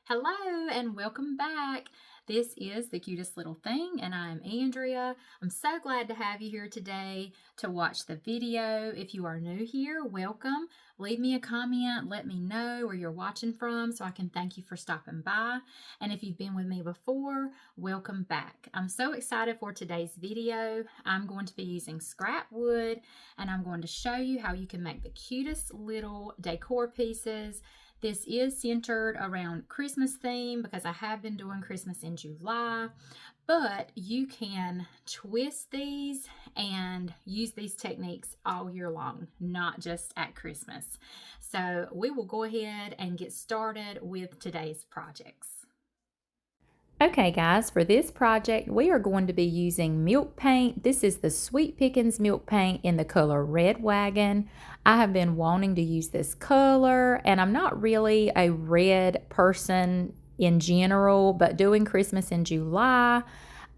Hello and welcome back. This is The Cutest Little Thing and I'm Andrea. I'm so glad to have you here today to watch the video. If you are new here, welcome. Leave me a comment, let me know where you're watching from so I can thank you for stopping by. And if you've been with me before, welcome back. I'm so excited for today's video. I'm going to be using scrap wood and I'm going to show you how you can make the cutest little decor pieces. This is centered around Christmas theme because I have been doing Christmas in July, but you can twist these and use these techniques all year long, not just at Christmas. So we will go ahead and get started with today's projects. Okay guys, for this project we are going to be using milk paint. This is the Sweet Pickins Milk Paint in the color Red Wagon. I have been wanting to use this color and I'm not really a red person in general, but doing Christmas in July,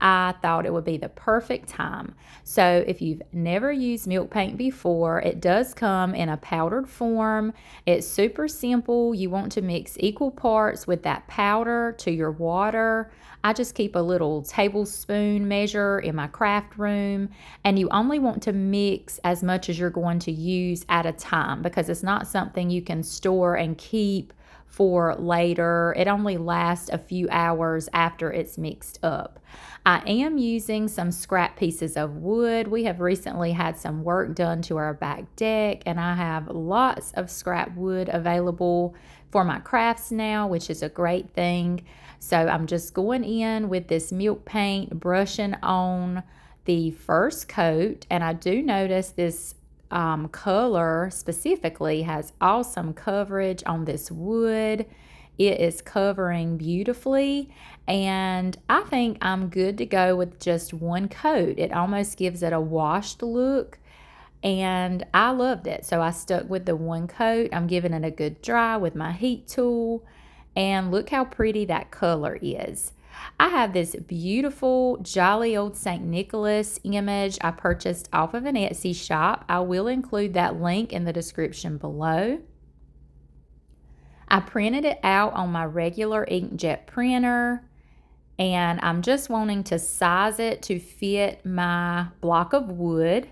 I thought it would be the perfect time. So if you've never used milk paint before, it does come in a powdered form. It's super simple. You want to mix equal parts with that powder to your water. I just keep a little tablespoon measure in my craft room, and you only want to mix as much as you're going to use at a time because it's not something you can store and keep for later. It only lasts a few hours after it's mixed up. I am using some scrap pieces of wood. We have recently had some work done to our back deck and I have lots of scrap wood available for my crafts now, which is a great thing. So I'm just going in with this milk paint, brushing on the first coat, and I do notice this color specifically has awesome coverage on this wood. It is covering beautifully, and I think I'm good to go with just one coat. It almost gives it a washed look, and I loved it. So I stuck with the one coat. I'm giving it a good dry with my heat tool, and look how pretty that color is. I have this beautiful jolly old St. Nicholas image I purchased off of an Etsy shop. I will include that link in the description below. I printed it out on my regular inkjet printer, and I'm just wanting to size it to fit my block of wood.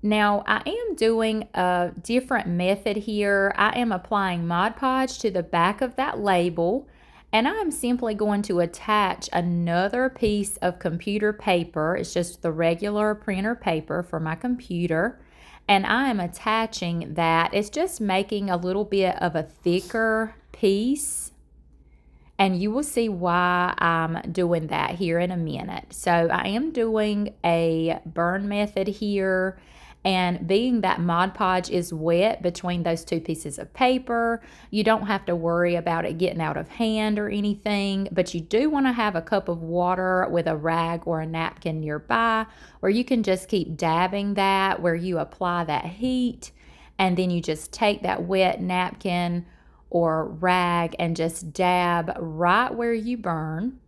Now, I am doing a different method here. I am applying Mod Podge to the back of that label, and I'm simply going to attach another piece of computer paper. It's just the regular printer paper for my computer, and I am attaching that. It's just making a little bit of a thicker piece, and you will see why I'm doing that here in a minute. So I am doing a burn method here. And being that Mod Podge is wet between those two pieces of paper, you don't have to worry about it getting out of hand or anything, but you do want to have a cup of water with a rag or a napkin nearby where you can just keep dabbing that where you apply that heat, and then you just take that wet napkin or rag and just dab right where you burn.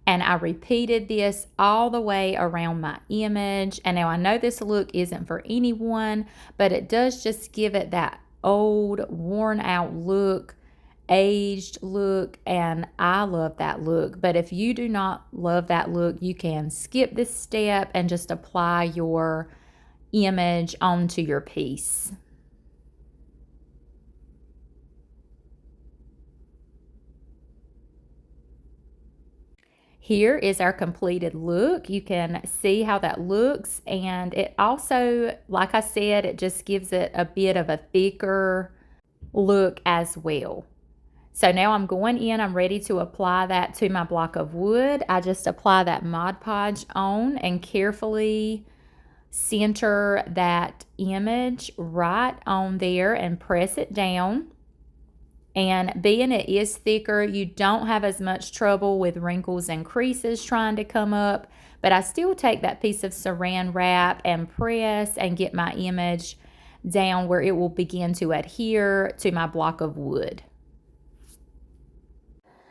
And I repeated this all the way around my image. And now I know this look isn't for anyone, but it does just give it that old, worn out look, aged look, and I love that look. But if you do not love that look, you can skip this step and just apply your image onto your piece. Here is our completed look. You can see how that looks, and it also, like I said, it just gives it a bit of a thicker look as well. So now I'm going in, I'm ready to apply that to my block of wood. I just apply that Mod Podge on and carefully center that image right on there and press it down. And being it is thicker, you don't have as much trouble with wrinkles and creases trying to come up. But I still take that piece of saran wrap and press and get my image down where it will begin to adhere to my block of wood.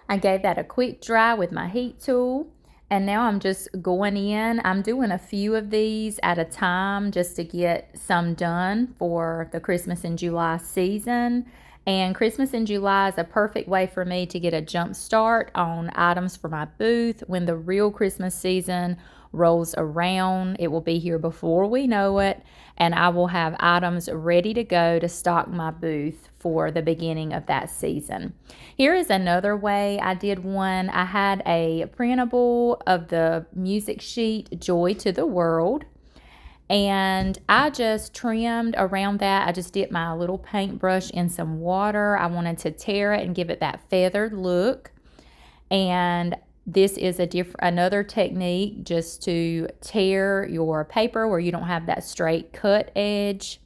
I gave that a quick dry with my heat tool. And now I'm just going in. I'm doing a few of these at a time just to get some done for the Christmas in July season. And Christmas in July is a perfect way for me to get a jump start on items for my booth. When the real Christmas season rolls around, it will be here before we know it, and I will have items ready to go to stock my booth for the beginning of that season. Here is another way I did one. I had a printable of the music sheet Joy to the World, and I just trimmed around that. I just dipped my little paintbrush in some water. I wanted to tear it and give it that feathered look. And this is another technique just to tear your paper where you don't have that straight cut edge.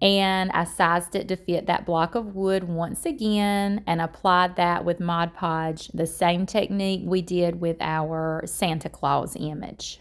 And I sized it to fit that block of wood once again and applied that with Mod Podge, the same technique we did with our Santa Claus image.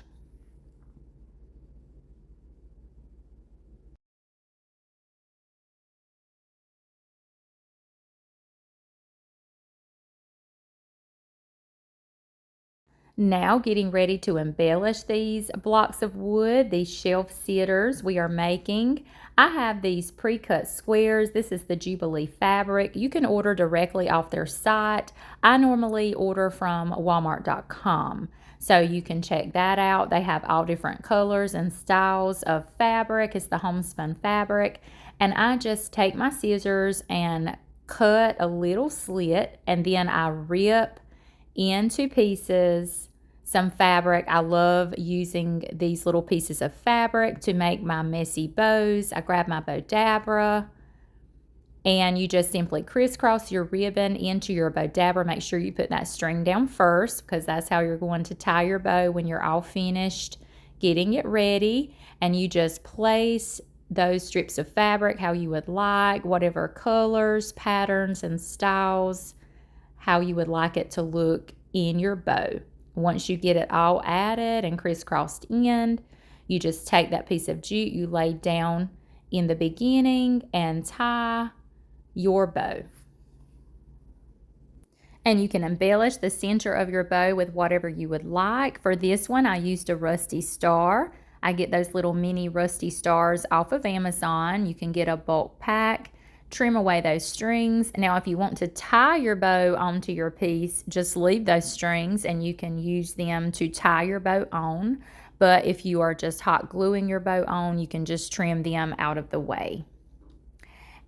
Now getting ready to embellish these blocks of wood, these shelf sitters we are making. I have these pre-cut squares. This is the Jubilee fabric. You can order directly off their site. I normally order from walmart.com. So you can check that out. They have all different colors and styles of fabric. It's the homespun fabric. And I just take my scissors and cut a little slit, and then I rip into pieces some fabric. I love using these little pieces of fabric to make my messy bows. I grab my bow dabra, and you just simply crisscross your ribbon into your bow dabra. Make sure you put that string down first, because that's how you're going to tie your bow when you're all finished getting it ready. And you just place those strips of fabric how you would like, whatever colors, patterns, and styles, how you would like it to look in your bow. Once you get it all added and crisscrossed in, you just take that piece of jute you laid down in the beginning and tie your bow. And you can embellish the center of your bow with whatever you would like. For this one, I used a rusty star. I get those little mini rusty stars off of Amazon. You can get a bulk pack. Trim away those strings. Now, if you want to tie your bow onto your piece, just leave those strings and you can use them to tie your bow on. But if you are just hot gluing your bow on, you can just trim them out of the way.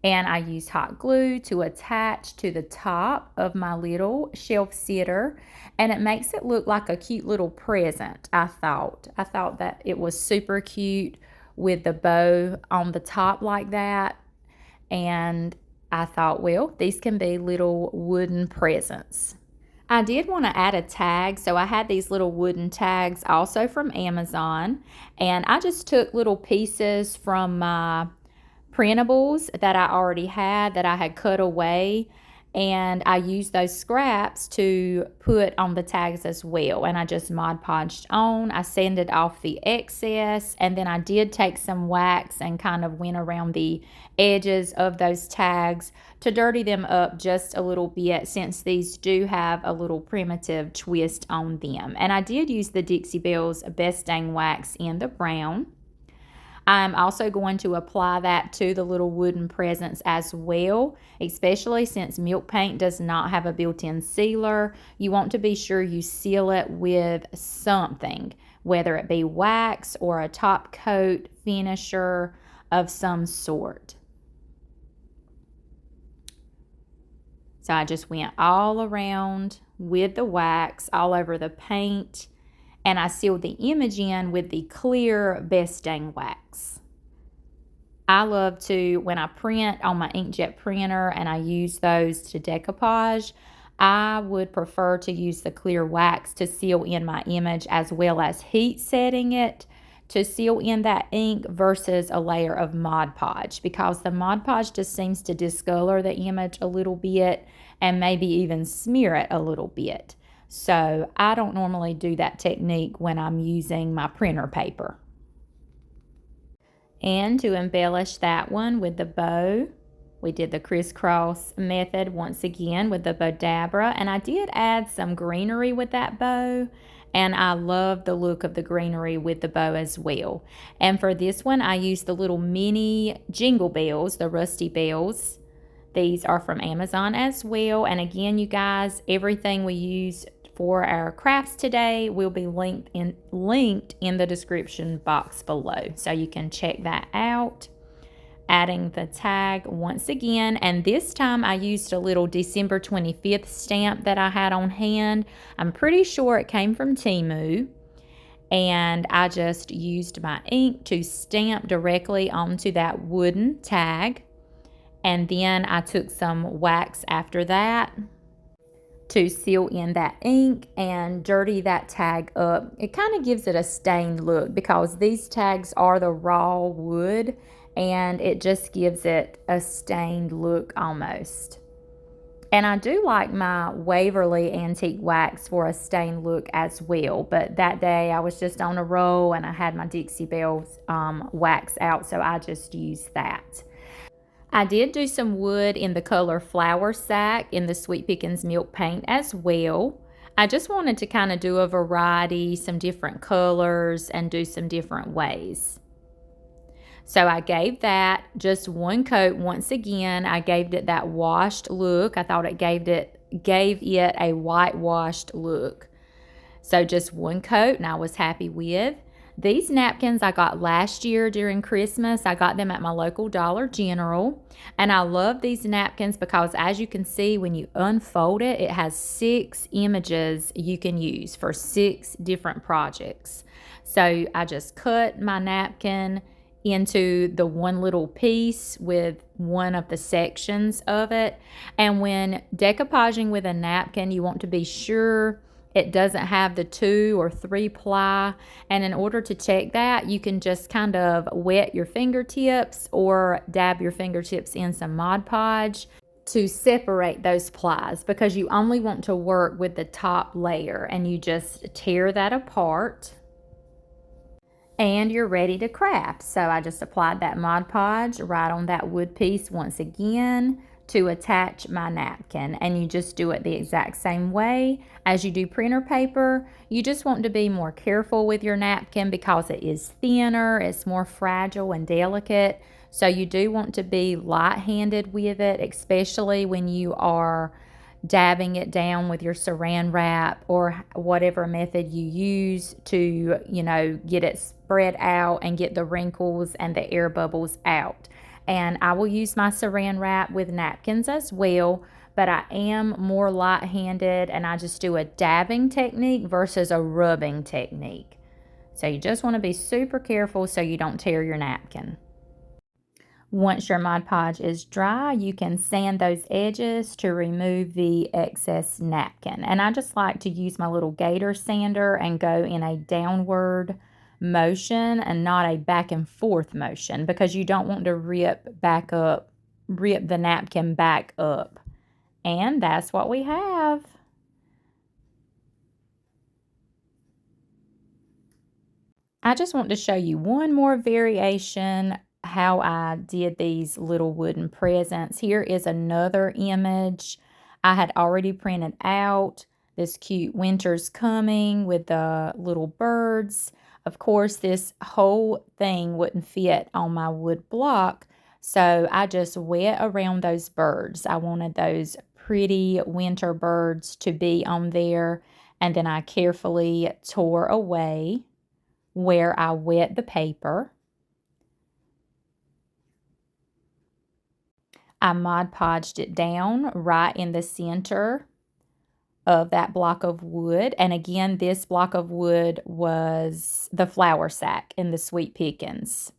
And I use hot glue to attach to the top of my little shelf sitter, and it makes it look like a cute little present. I thought that it was super cute with the bow on the top like that. And I thought, well, these can be little wooden presents. I did want to add a tag, so I had these little wooden tags also from Amazon, and I just took little pieces from my printables that I already had that I had cut away, and I used those scraps to put on the tags as well. And I just Mod Podged on. I sanded off the excess, and then I did take some wax and kind of went around the edges of those tags to dirty them up just a little bit, since these do have a little primitive twist on them. And I did use the Dixie Belle's Best Dang Wax in the brown. I'm also going to apply that to the little wooden presents as well, especially since milk paint does not have a built-in sealer. You want to be sure you seal it with something, whether it be wax or a top coat finisher of some sort. So I just went all around with the wax all over the paint, and I sealed the image in with the clear Best Dang wax. I love to, when I print on my inkjet printer and I use those to decoupage, I would prefer to use the clear wax to seal in my image, as well as heat setting it to seal in that ink versus a layer of Mod Podge, because the Mod Podge just seems to discolor the image a little bit and maybe even smear it a little bit. So I don't normally do that technique when I'm using my printer paper. And to embellish that one with the bow, We did the crisscross method once again with the bow dabra, and I did add some greenery with that bow, and I love the look of the greenery with the bow as well. And for this one, I used the little mini jingle bells, the rusty bells. These are from Amazon as well. And again, you guys, everything we use for our crafts today will be linked in the description box below, so you can check that out. Adding the tag once again, and this time I used a little December 25th stamp that I had on hand. I'm pretty sure it came from Temu, and I just used my ink to stamp directly onto that wooden tag, and then I took some wax after that to seal in that ink and dirty that tag up. It kind of gives it a stained look because these tags are the raw wood, and it just gives it a stained look almost. And I do like my Waverly Antique Wax for a stained look as well, but that day I was just on a roll and I had my Dixie Bells wax out, so I just used that. I did do some wood in the color Flour Sack in the Sweet Pickins Milk Paint as well. I just wanted to kind of do a variety, some different colors, and do some different ways. So I gave that just one coat once again. I gave it that washed look. I thought it gave it a whitewashed look. So just one coat, and I was happy with. These napkins I got last year during Christmas. I got them at my local Dollar General. And I love these napkins because, as you can see, when you unfold it, it has 6 images you can use for 6 different projects. So I just cut my napkin into the one little piece with one of the sections of it. And when decoupaging with a napkin, you want to be sure it doesn't have the 2 or 3 ply, and in order to check that, you can just kind of wet your fingertips or dab your fingertips in some Mod Podge to separate those plies, because you only want to work with the top layer, and you just tear that apart and you're ready to craft. So I just applied that Mod Podge right on that wood piece once again to attach my napkin, and you just do it the exact same way as you do printer paper. You just want to be more careful with your napkin because it is thinner, it's more fragile and delicate, so you do want to be light-handed with it, especially when you are dabbing it down with your saran wrap or whatever method you use to, get it spread out and get the wrinkles and the air bubbles out. And I will use my saran wrap with napkins as well, but I am more light-handed, and I just do a dabbing technique versus a rubbing technique. So you just want to be super careful so you don't tear your napkin. Once your Mod Podge is dry, you can sand those edges to remove the excess napkin. And I just like to use my little gator sander and go in a downward motion and not a back and forth motion, because you don't want to rip the napkin back up. And that's what we have. I just want to show you one more variation how I did these little wooden presents. Here is another image I had already printed out. This cute winter's coming with the little birds. Of course, this whole thing wouldn't fit on my wood block, so I just wet around those birds. I wanted those pretty winter birds to be on there, and then I carefully tore away where I wet the paper. I Mod Podged it down right in the center of that block of wood. And again, this block of wood was the Flour Sack in the Sweet Pickins.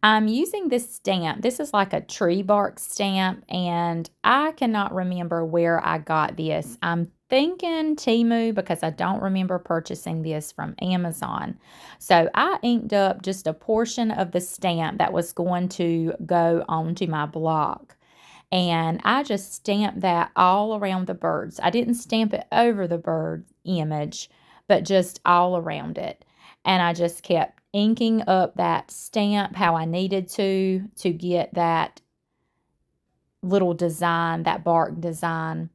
I'm using this stamp. This is like a tree bark stamp, and I cannot remember where I got this. I'm thinking Temu, because I don't remember purchasing this from Amazon. So I inked up just a portion of the stamp that was going to go onto my block. And I just stamped that all around the birds. I didn't stamp it over the bird image, but just all around it. And I just kept inking up that stamp how I needed to get that little design, that bark design,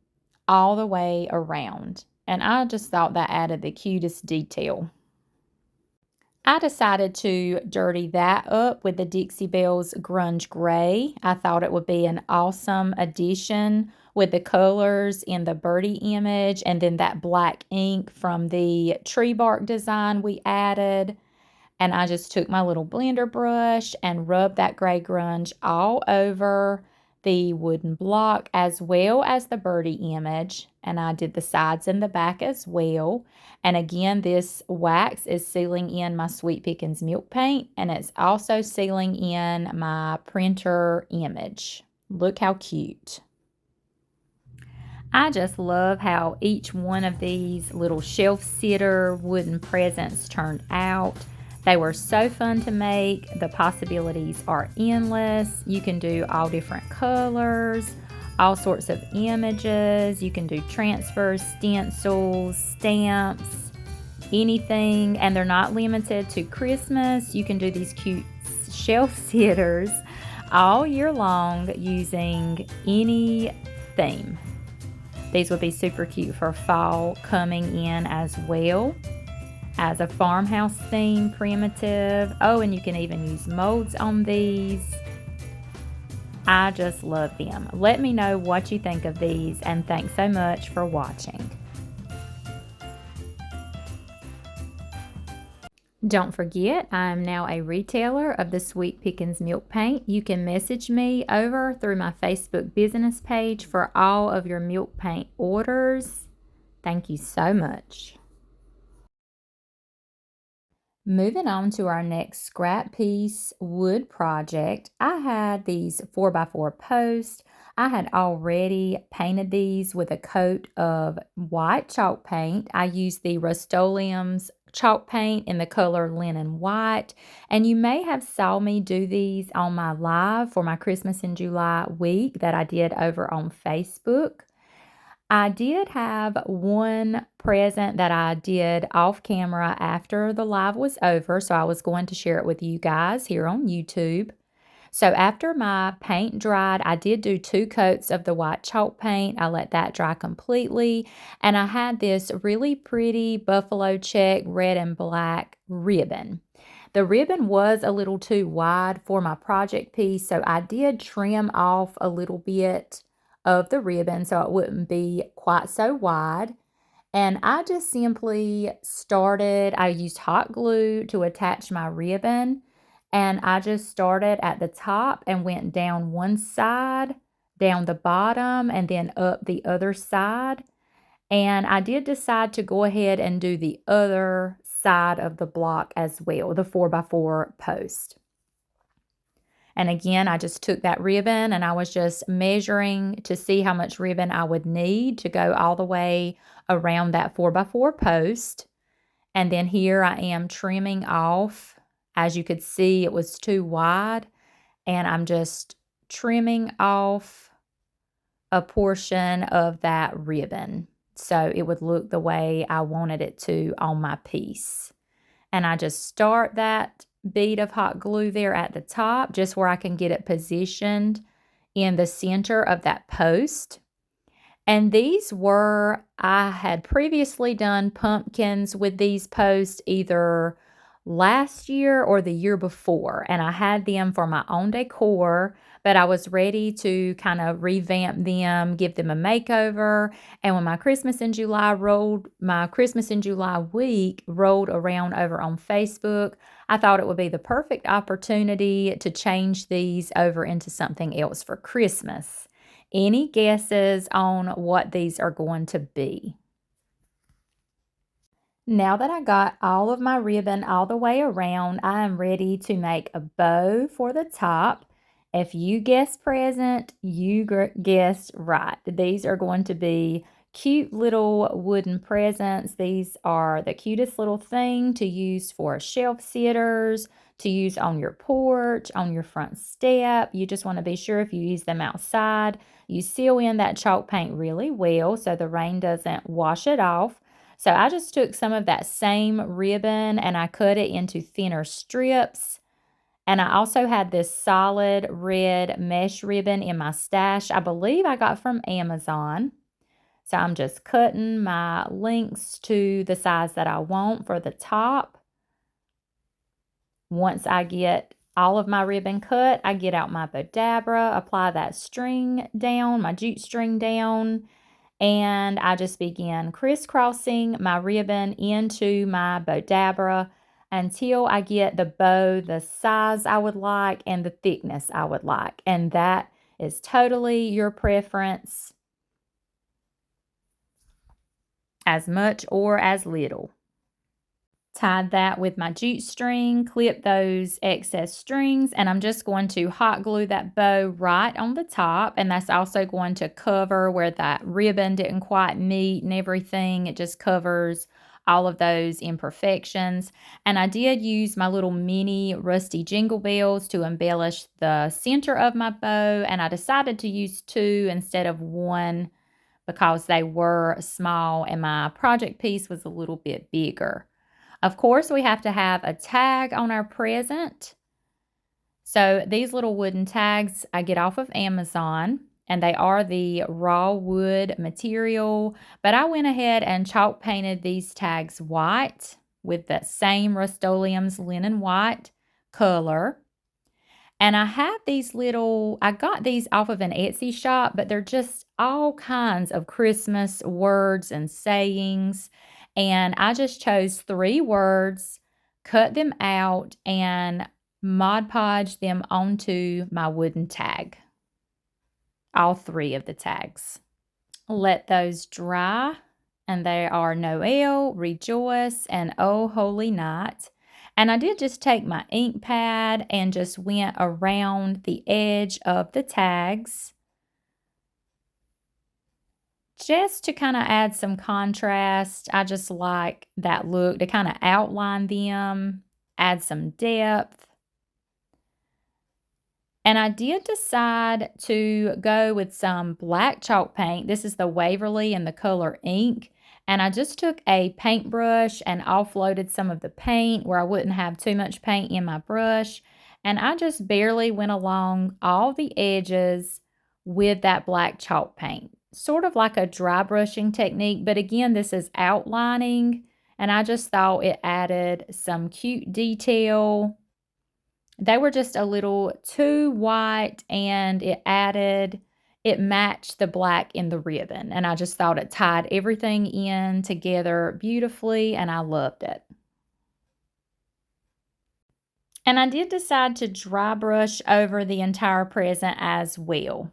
all the way around. And I just thought that added the cutest detail. I decided to dirty that up with the Dixie Belle's Grunge Gray. I thought it would be an awesome addition with the colors in the birdie image and then that black ink from the tree bark design we added. And I just took my little blender brush and rubbed that gray grunge all over the wooden block as well as the birdie image. And I did the sides and the back as well. And again, this wax is sealing in my Sweet Pickins Milk Paint, and it's also sealing in my printer image. Look how cute. I just love how each one of these little shelf sitter wooden presents turned out. They were so fun to make. The possibilities are endless. You can do all different colors, all sorts of images. You can do transfers, stencils, stamps, anything. And they're not limited to Christmas. You can do these cute shelf sitters all year long using any theme. These would be super cute for fall coming in as well. As a farmhouse theme, primitive. Oh, and you can even use molds on these. I just love them. Let me know what you think of these, and thanks so much for watching. Don't forget, I am now a retailer of the Sweet Pickins Milk Paint. You can message me over through my Facebook business page for all of your milk paint orders. Thank you so much. Moving on to our next scrap piece wood project, I had these 4x4 posts. I had already painted these with a coat of white chalk paint. I used the Rust-Oleum's chalk paint in the color linen white, and you may have saw me do these on my live for my Christmas in July week that I did over on Facebook. I did have one present that I did off camera after the live was over, so I was going to share it with you guys here on YouTube. So after my paint dried, I did do 2 coats of the white chalk paint. I let that dry completely, and I had this really pretty buffalo check red and black ribbon. The ribbon was a little too wide for my project piece, so I did trim off a little bit of the ribbon so it wouldn't be quite so wide. And I just simply started, I used hot glue to attach my ribbon, and I just started at the top and went down one side, down the bottom, and then up the other side. And I did decide to go ahead and do the other side of the block as well, the 4x4 post. And again, I just took that ribbon and I was just measuring to see how much ribbon I would need to go all the way around that 4x4 post. And then here I am trimming off. As you could see, it was too wide. And I'm just trimming off a portion of that ribbon so it would look the way I wanted it to on my piece. And I just start that bead of hot glue there at the top, just where I can get it positioned in the center of that post. And these were, I had previously done pumpkins with these posts either last year or the year before, and I had them for my own decor, but I was ready to kind of revamp them, give them a makeover. And when my Christmas in July week rolled around over on Facebook, I thought it would be the perfect opportunity to change these over into something else for Christmas. Any guesses on what these are going to be? Now that I got all of my ribbon all the way around, I am ready to make a bow for the top. If you guessed present, you guessed right. These are going to be cute little wooden presents. These are the cutest little thing to use for shelf sitters, to use on your porch, on your front step. You just want to be sure if you use them outside, you seal in that chalk paint really well so the rain doesn't wash it off. So I just took some of that same ribbon and I cut it into thinner strips. And I also had this solid red mesh ribbon in my stash. I believe I got from Amazon. So I'm just cutting my lengths to the size that I want for the top. Once I get all of my ribbon cut, I get out my Bodabra, apply that string down, my jute string down, and I just begin crisscrossing my ribbon into my Bodabra until I get the bow the size I would like and the thickness I would like. And that is totally your preference, as much or as little. Tied that with my jute string, clip those excess strings, and I'm just going to hot glue that bow right on the top, and that's also going to cover where that ribbon didn't quite meet and everything. It just covers all of those imperfections. And I did use my little mini rusty jingle bells to embellish the center of my bow, and I decided to use 2 instead of 1 because they were small and my project piece was a little bit bigger. Of course, we have to have a tag on our present. So these little wooden tags I get off of Amazon, and they are the raw wood material, but I went ahead and chalk painted these tags white with that same Rust-Oleum's linen white color. And I have these I got these off of an Etsy shop, but they're just all kinds of Christmas words and sayings. And I just chose 3 words, cut them out, and Mod Podge them onto my wooden tag. All 3 of the tags. Let those dry. And they are Noel, Rejoice, and Oh Holy Night. And I did just take my ink pad and just went around the edge of the tags just to kind of add some contrast. I just like that look to kind of outline them, add some depth. And I did decide to go with some black chalk paint. This is the Waverly in the color ink. And I just took a paintbrush and offloaded some of the paint where I wouldn't have too much paint in my brush. And I just barely went along all the edges with that black chalk paint. Sort of like a dry brushing technique. But again, this is outlining. And I just thought it added some cute detail. They were just a little too white, and it matched the black in the ribbon, and I just thought it tied everything in together beautifully, and I loved it. And I did decide to dry brush over the entire present as well.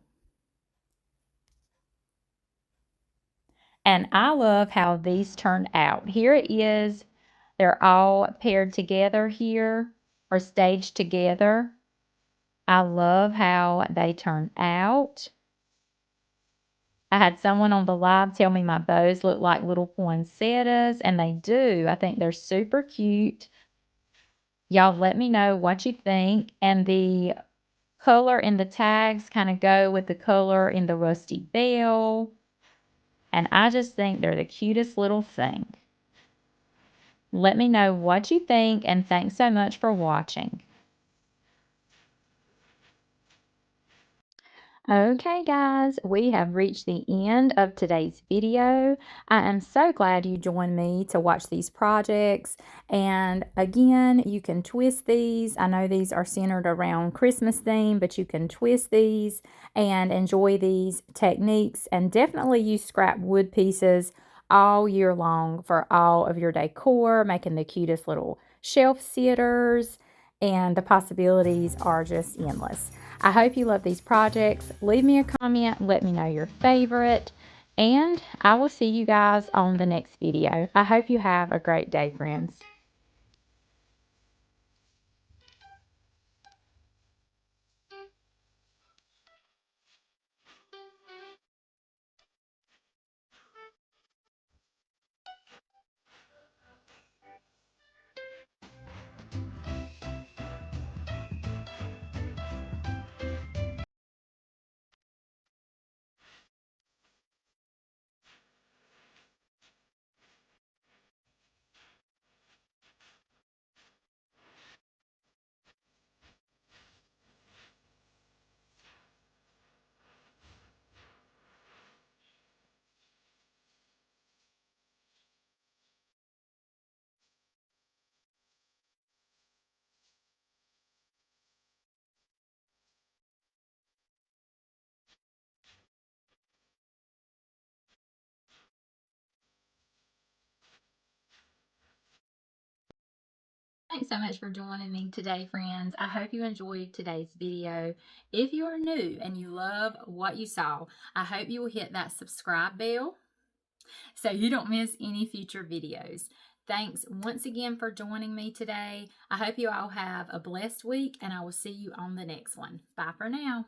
And I love how these turned out. Here it is. They're all paired together here, or staged together. I love how they turn out. I had someone on the live tell me my bows look like little poinsettias, and they do. I think they're super cute. Y'all let me know what you think. And the color in the tags kind of go with the color in the rusty bell. And I just think they're the cutest little thing. Let me know what you think, and thanks so much for watching. Okay, guys, we have reached the end of today's video. I am so glad you joined me to watch these projects. And again, you can twist these. I know these are centered around Christmas theme, but you can twist these and enjoy these techniques, and definitely use scrap wood pieces all year long for all of your decor, making the cutest little shelf sitters, and the possibilities are just endless. I hope you love these projects. Leave me a comment, let me know your favorite, and I will see you guys on the next video. I hope you have a great day, friends. Thanks so much for joining me today, friends. I hope you enjoyed today's video. If you are new and you love what you saw, I hope you will hit that subscribe bell so you don't miss any future videos. Thanks once again for joining me today. I hope you all have a blessed week, and I will see you on the next one. Bye for now.